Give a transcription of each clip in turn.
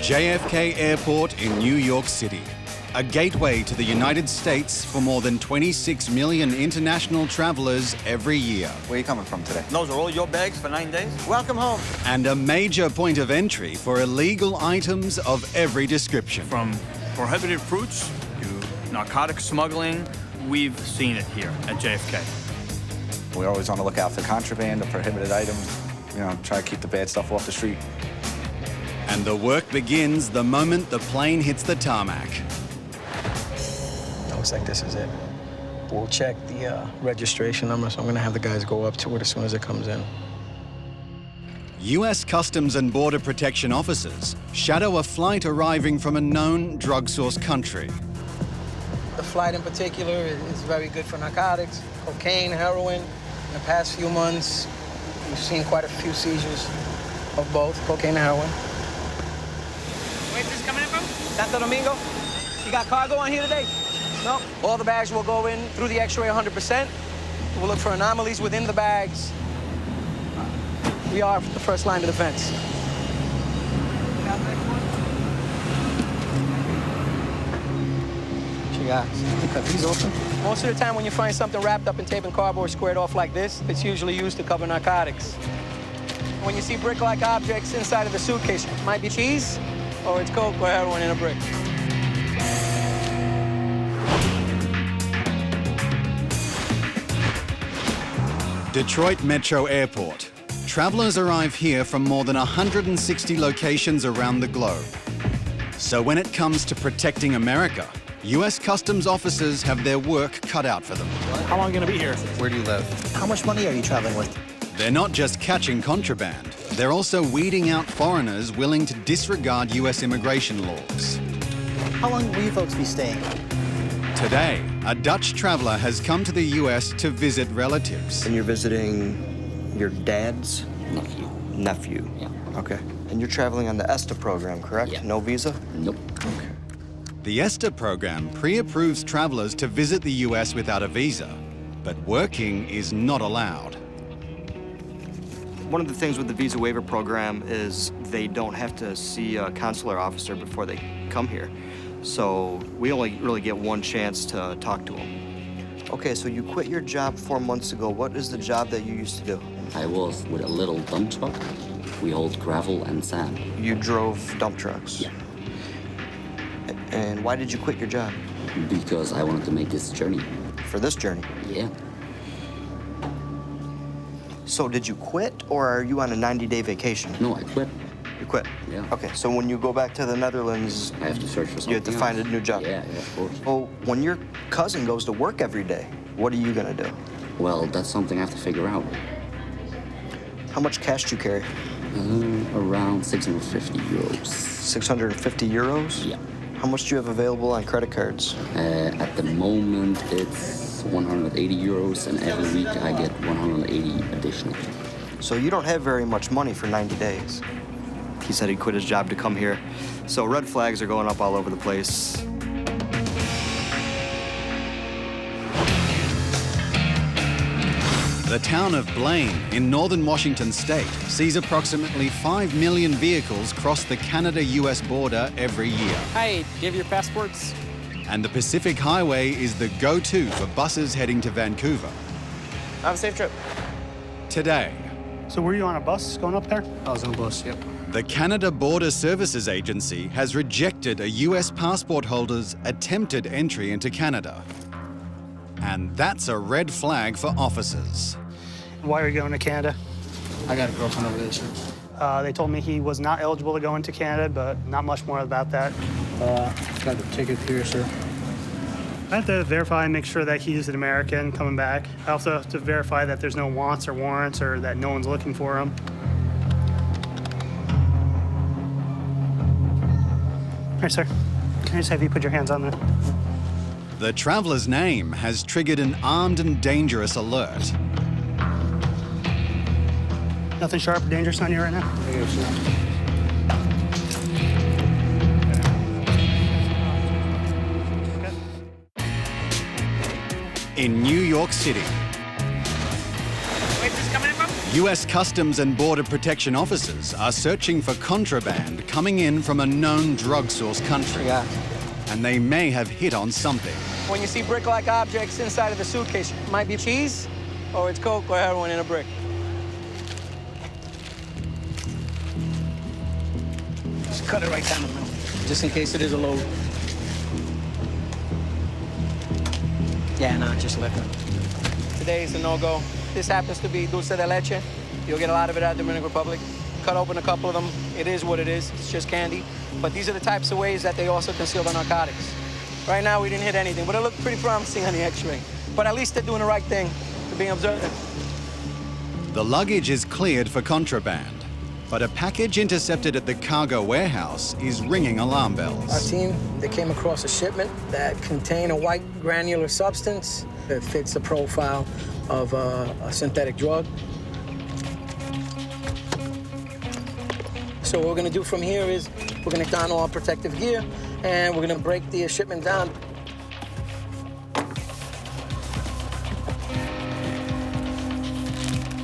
JFK Airport in New York City, a gateway to the United States for more than 26 million international travelers every year. Where are you coming from today? Those are all your bags for 9 days? Welcome home. And a major point of entry for illegal items of every description. From prohibited fruits to narcotic smuggling, we've seen it here at JFK. We're always on the lookout for contraband or prohibited items. You know, try to keep the bad stuff off the street. And the work begins the moment the plane hits the tarmac. Looks like this is it. We'll check the registration number, so I'm gonna have the guys go up to it as soon as it comes in. U.S. Customs and Border Protection officers shadow a flight arriving from a known drug source country. The flight in particular is very good for narcotics, cocaine, heroin. In the past few months, we've seen quite a few seizures of both cocaine and heroin. Where's this coming in from? Santo Domingo. You got cargo on here today? No. All the bags will go in through the X-ray 100%. We'll look for anomalies within the bags. We are the first line of defense. You guys, cut these open. Most of the time when you find something wrapped up in tape and cardboard squared off like this, it's usually used to cover narcotics. When you see brick-like objects inside of the suitcase, it might be cheese, or it's coke or heroin in a brick. Detroit Metro Airport. Travelers arrive here from more than 160 locations around the globe. So when it comes to protecting America, U.S. Customs officers have their work cut out for them. How long are you going to be here? Where do you live? How much money are you traveling with? They're not just catching contraband, they're also weeding out foreigners willing to disregard U.S. immigration laws. How long will you folks be staying? Today, a Dutch traveler has come to the U.S. to visit relatives. And you're visiting your dad's nephew? Yeah. Okay. And you're traveling on the ESTA program, correct? Yeah. No visa? Nope. Okay. The ESTA program pre-approves travelers to visit the U.S. without a visa, but working is not allowed. One of the things with the visa waiver program is they don't have to see a consular officer before they come here. So we only really get one chance to talk to them. Okay, so you quit your job 4 months ago. What is the job that you used to do? I was with a little dump truck. We hauled gravel and sand. You drove dump trucks? Yeah. And why did you quit your job? Because I wanted to make this journey. For this journey? Yeah. So did you quit, or are you on a 90-day vacation? No, I quit. You quit? Yeah. Okay, so when you go back to the Netherlands, I have to search for something you have to find a new job? Yeah, of course. Well, when your cousin goes to work every day, what are you gonna do? Well, that's something I have to figure out. How much cash do you carry? Around 650 euros. 650 euros? Yeah. How much do you have available on credit cards? At the moment, it's 180 euros, and every week I get 180 additional. So you don't have very much money for 90 days. He said he quit his job to come here. So red flags are going up all over the place. The town of Blaine in northern Washington state sees approximately 5 million vehicles cross the Canada-US border every year. Hi, do you have your passports? And the Pacific Highway is the go-to for buses heading to Vancouver. Have a safe trip. Today, So were you on a bus going up there? I was on a bus, yep. the Canada Border Services Agency has rejected a US passport holder's attempted entry into Canada. And that's a red flag for officers. Why are you going to Canada? I got a girlfriend over there, sir. They told me he was not eligible to go into Canada, but not much more about that. Got the ticket here, sir. I have to verify and make sure that he's an American coming back. I also have to verify that there's no wants or warrants or that no one's looking for him. All right, sir. Can I just have you put your hands on that? The traveler's name has triggered an armed and dangerous alert. Nothing sharp or dangerous on you right now? Yes, sir. In New York City, Where's this coming in from? US Customs and Border Protection officers are searching for contraband coming in from a known drug source country. Yeah. And they may have hit on something. When you see brick-like objects inside of the suitcase, it might be cheese, or it's coke or heroin in a brick. Just cut it right down the middle, just in case it is a load. Yeah, no, just liquor. Today is a no-go. This happens to be dulce de leche. You'll get a lot of it out of the Dominican Republic. Cut open a couple of them. It is what it is. It's just candy. But these are the types of ways that they also conceal the narcotics. Right now, we didn't hit anything, but it looked pretty promising on the X-ray. But at least they're doing the right thing. They're being observant. The luggage is cleared for contraband, but a package intercepted at the cargo warehouse is ringing alarm Our bells. team, they came across a shipment that contained a white granular substance that fits the profile of a synthetic drug. So what we're gonna do from here is we're gonna don all protective gear and we're gonna break the shipment down.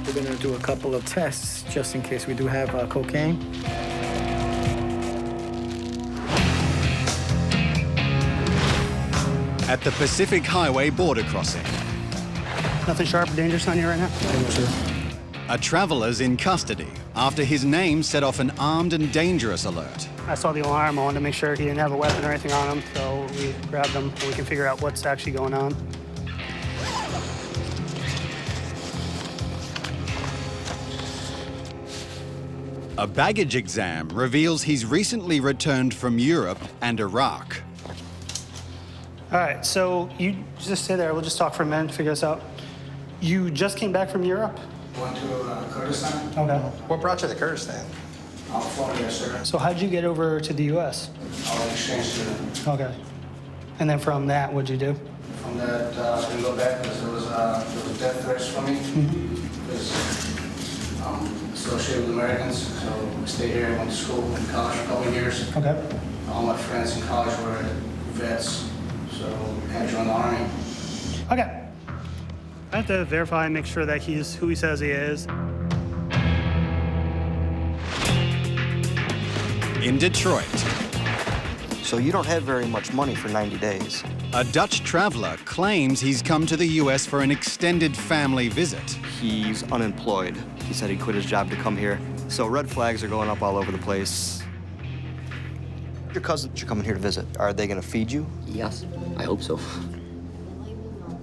We're gonna do a couple of tests just in case we do have cocaine. At the Pacific Highway border crossing, Nothing sharp or dangerous on you right now? a traveler's in custody after his name set off an armed and dangerous alert. I saw the alarm. I wanted to make sure he didn't have a weapon or anything on him, so we grabbed him and we can figure out what's actually going on. A baggage exam reveals he's recently returned from Europe and Iraq. All right, so you just stay there. We'll just talk for a minute to figure this out. You just came back from Europe? Went to Kurdistan. Okay. What brought you to Kurdistan? I'm Florida, sir. So how'd you get over to the U.S.? I was exchange student. Okay. And then from that, what'd you do? From that, I couldn't go back because there was death threats for me. Because I'm associated with Americans, so I stayed here. I went to school and college for a couple of years. Okay. All my friends in college were vets, so I had to join the Army. Okay. I have to verify and make sure that he's who he says he is. In Detroit, So you don't have very much money for 90 days. a Dutch traveler claims he's come to the U.S. for an extended family visit. He's unemployed. He said he quit his job to come here. So red flags are going up all over the place. Your cousins are coming here to visit. Are they gonna feed you? Yes, I hope so.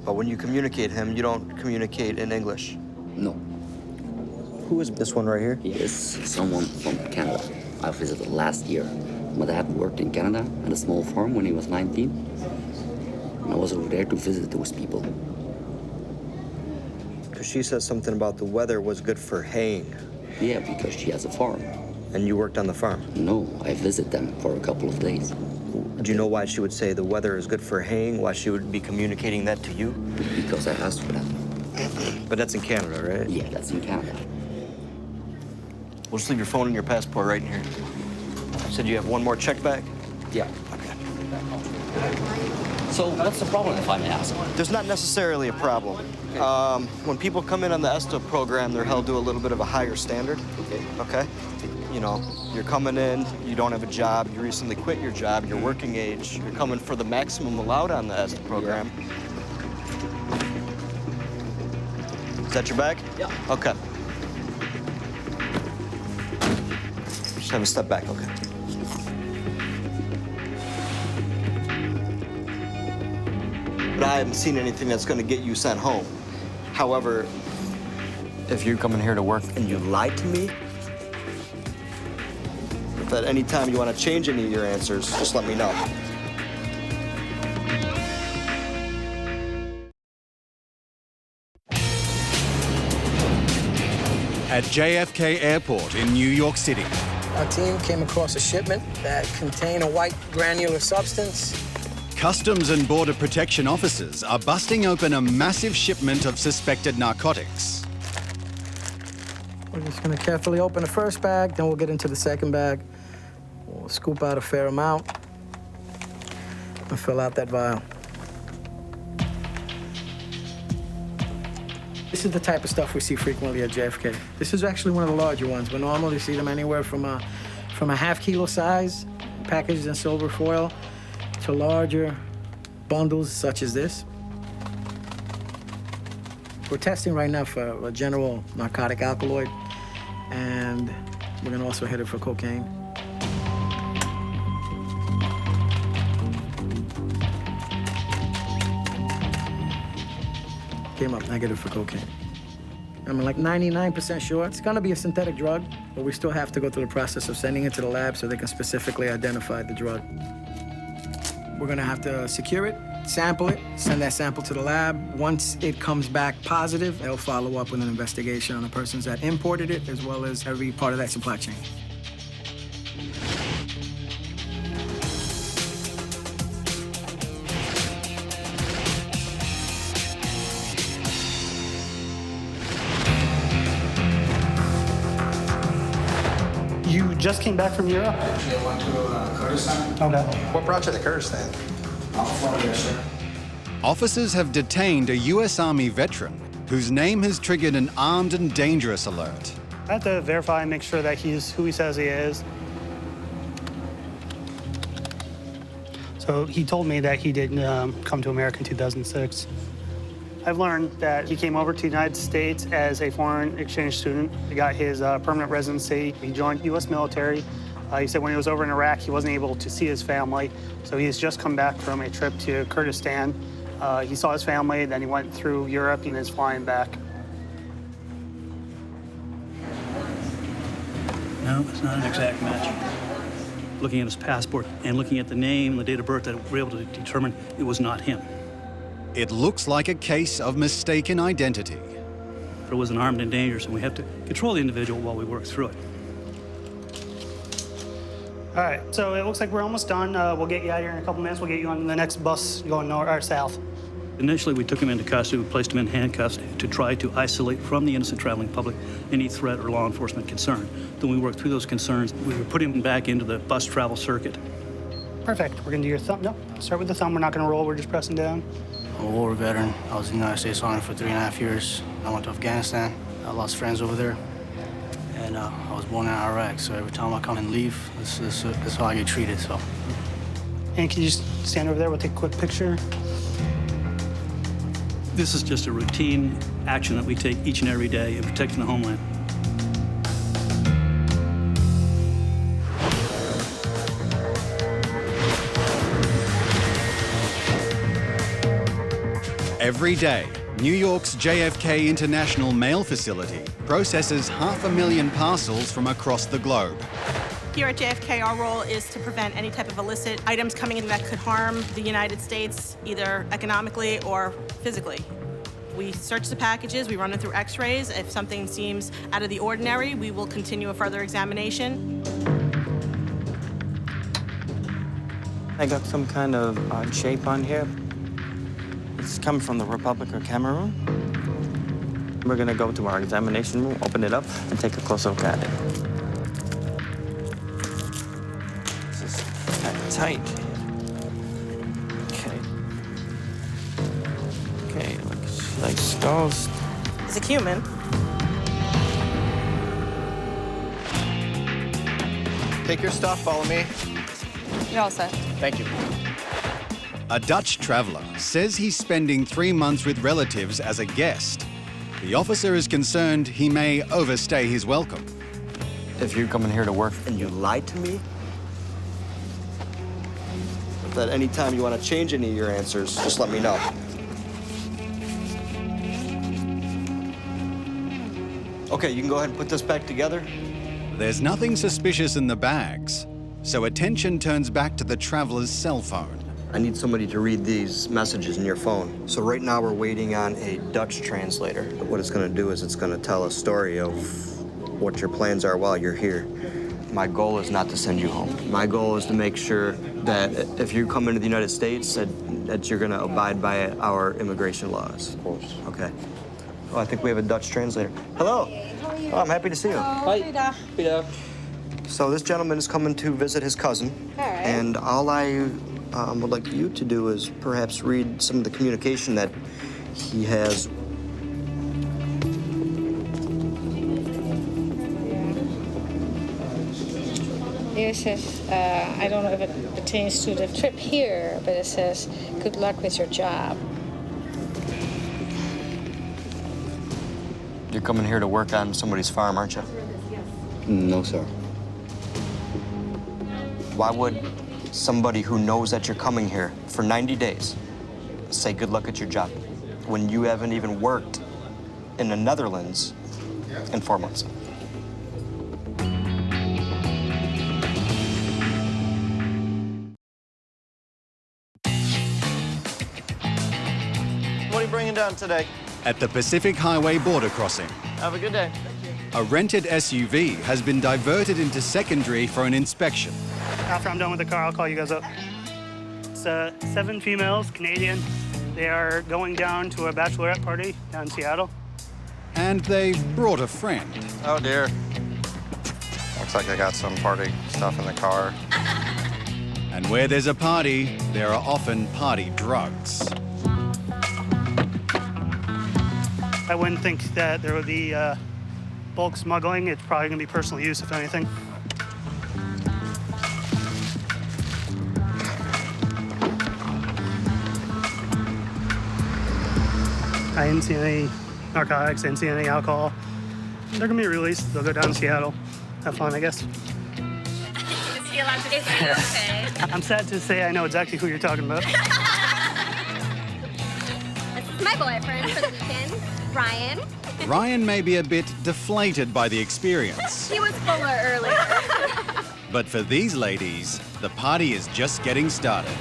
But when you communicate him, you don't communicate in English. No, Who is this one right here? he is someone from Canada. I visited last year. My dad worked in Canada at a small farm when he was 19. And I was over there to visit those people. Because she says something about the weather was good for haying. Yeah, because she has a farm. And you worked on the farm. No, I visit them for a couple of days. Do you know why she would say the weather is good for haying? Why she would be communicating that to you? Because I asked for that. But that's in Canada, right? Yeah, that's in Canada. We'll just leave your phone and your passport right in here. You said you have one more check bag? Yeah. Okay. So what's the problem, if I may ask? There's not necessarily a problem. When people come in on the ESTA program, they're held to a little bit of a higher standard. Okay? You know, you're coming in, you don't have a job, you recently quit your job, you're working age, you're coming for the maximum allowed on the ESTA program. Is that your bag? Yeah. Okay. Just have a step back, okay? But I haven't seen anything that's gonna get you sent home. However, if you're coming here to work and you lied to me, if at any time you want to change any of your answers, just let me know. At JFK Airport in New York City, Our team came across a shipment that contained a white granular substance. Customs and Border Protection officers are busting open a massive shipment of suspected narcotics. We're just gonna carefully open the first bag, then we'll get into the second bag. We'll scoop out a fair amount and fill out that vial. This is the type of stuff we see frequently at JFK. This is actually one of the larger ones. We normally see them anywhere from a half-kilo size, packaged in silver foil, to larger bundles such as this. We're testing right now for a general narcotic alkaloid, and we're gonna also hit it for cocaine. Came up negative for cocaine. I'm like 99% sure it's gonna be a synthetic drug, but we still have to go through the process of sending it to the lab so they can specifically identify the drug. We're gonna have to secure it, sample it, send that sample to the lab. Once it comes back positive, they'll follow up with an investigation on the persons that imported it, as well as every part of that supply chain. You just came back from Europe? Actually, I went to Kurdistan. Okay. What brought you to Kurdistan? I'm from there, sir. Officers have detained a U.S. Army veteran whose name has triggered an armed and dangerous alert. I have to verify and make sure that he's who he says he is. So he told me that he did come to America in 2006. I've learned that he came over to the United States as a foreign exchange student. He got his permanent residency. He joined U.S. military. He said when he was over in Iraq, he wasn't able to see his family. So he's just come back from a trip to Kurdistan. He saw his family, then he went through Europe and is flying back. No, it's not an exact match. Looking at his passport and looking at the name and the date of birth, that we're able to determine it was not him. It looks like a case of mistaken identity. It was an armed and dangerous, and we have to control the individual while we work through it. All right, so it looks like we're almost done. We'll get you out of here in a couple minutes. We'll get you on the next bus going north or south. Initially, we took him into custody. We placed him in handcuffs to try to isolate from the innocent traveling public any threat or law enforcement concern. Then we worked through those concerns. We were putting him back into the bus travel circuit. Perfect. We're gonna do your thumb. No, start with the thumb. We're not gonna roll. We're just pressing down. I'm a war veteran. I was in the United States Army for 3.5 years. I went to Afghanistan. I lost friends over there. And I was born in Iraq, so every time I come and leave, this is how I get treated, so. And can you just stand over there? We'll take a quick picture. This is just a routine action that we take each and every day in protecting the homeland. Every day, New York's JFK International Mail Facility processes 500,000 parcels from across the globe. Here at JFK, our role is to prevent any type of illicit items coming in that could harm the United States, either economically or physically. We search the packages, we run them through x-rays. If something seems out of the ordinary, we will continue a further examination. I got some kind of odd shape on here. It's coming from the Republic of Cameroon. We're gonna go to our examination room, open it up, and take a close look at it. This is kind of tight. Okay. Okay, looks like skulls. It's a human. Take your stuff, follow me. You're all set. Thank you. A Dutch traveler says he's spending 3 months with relatives as a guest. The officer is concerned he may overstay his welcome. If you're coming here to work and you lied to me, if at any time you want to change any of your answers, just let me know. Okay, you can go ahead and put this back together. There's nothing suspicious in the bags, so attention turns back to the traveler's cell phone. I need somebody to read these messages in your phone. So right now we're waiting on a Dutch translator. What it's gonna do is it's gonna tell a story of what your plans are while you're here. My goal is not to send you home. My goal is to make sure that if you come into the United States, that you're gonna abide by our immigration laws. Of course. Okay. Oh, I think we have a Dutch translator. Hello. How are you? Oh, I'm happy to see you. Hi. So this gentleman is coming to visit his cousin. All right. And all I would like you to do is perhaps read some of the communication that he has It says, I don't know if it pertains to the trip here, but it says, good luck with your job. You're coming here to work on somebody's farm, aren't you? No, sir. Why would somebody who knows that you're coming here for 90 days say good luck at your job when you haven't even worked in the Netherlands in 4 months? What are you bringing down today? At the Pacific Highway border crossing, Have a good day. a rented SUV has been diverted into secondary for an inspection. After I'm done with the car, I'll call you guys up. It's 7 females, Canadian. They are going down to a bachelorette party down in Seattle. And they've brought a friend. Oh, dear. Looks like I got some party stuff in the car. And where there's a party, there are often party drugs. I wouldn't think that there would be bulk smuggling. It's probably going to be personal use, if anything. I didn't see any narcotics, didn't see any alcohol. They're going to be released. They'll go down to Seattle. Have fun, I guess. Is he allowed to say okay? I'm sad to say I know exactly who you're talking about. This is my boyfriend for the weekend, Ryan. Ryan may be a bit deflated by the experience. He was fuller earlier. But for these ladies, the party is just getting started.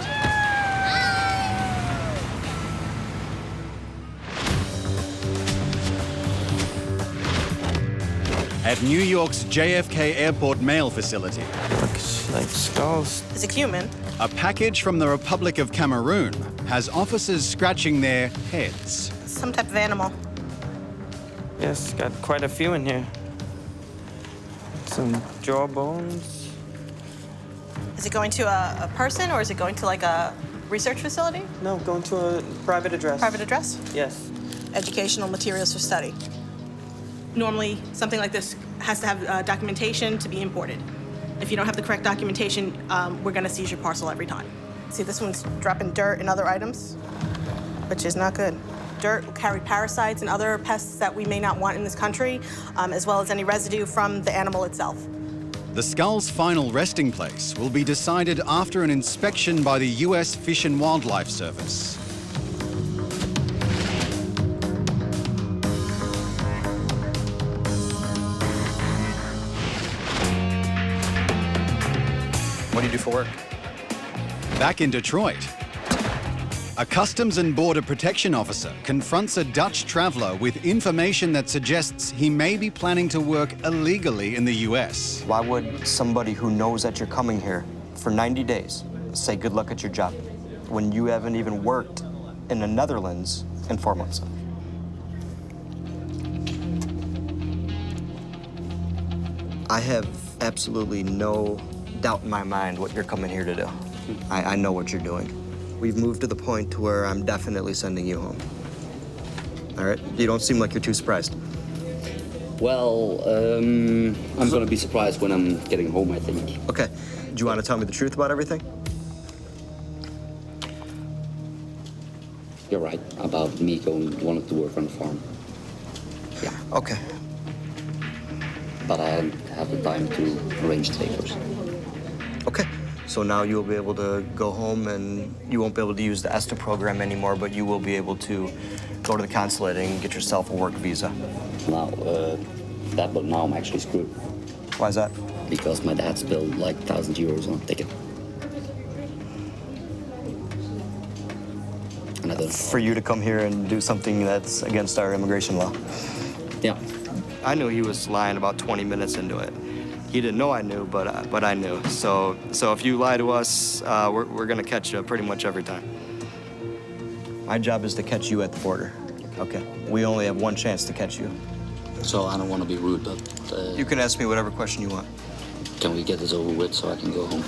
At New York's JFK Airport mail facility, Looks like skulls. Is it human? a package from the Republic of Cameroon has officers scratching their heads. Some type of animal. Yes, got quite a few in here. Some jaw bones. Is it going to a person or is it going to like a research facility? No, going to a private address. Private address? Yes. Educational materials for study. Normally, something like this has to have documentation to be imported. If you don't have the correct documentation, we're going to seize your parcel every time. See, this one's dropping dirt and other items, which is not good. Dirt will carry parasites and other pests that we may not want in this country, as well as any residue from the animal itself. The skull's final resting place will be decided after an inspection by the U.S. Fish and Wildlife Service. What do you do for work? Back in Detroit, a Customs and Border Protection officer confronts a Dutch traveler with information that suggests he may be planning to work illegally in the U.S. Why would somebody who knows that you're coming here for 90 days say good luck at your job when you haven't even worked in the Netherlands in 4 months? I have absolutely no doubt in my mind what you're coming here to do. I know what you're doing. We've moved to the point to where I'm definitely sending you home. All right? You don't seem like you're too surprised. Well, I'm gonna be surprised when I'm getting home, I think. Okay. Do you want to tell me the truth about everything? You're right about me wanting to work on the farm. Yeah. Okay. But I don't have the time to arrange the papers. Okay. So now you'll be able to go home and you won't be able to use the ESTA program anymore, but you will be able to go to the consulate and get yourself a work visa. Now, but now I'm actually screwed. Why is that? Because my dad spilled like 1,000 euros on a ticket. And I don't know. For you to come here and do something that's against our immigration law. Yeah. I knew he was lying about 20 minutes into it. He didn't know I knew, but I knew. So if you lie to us, we're gonna catch you pretty much every time. My job is to catch you at the border. Okay. We only have one chance to catch you. So I don't want to be rude, but... You can ask me whatever question you want. Can we get this over with so I can go home?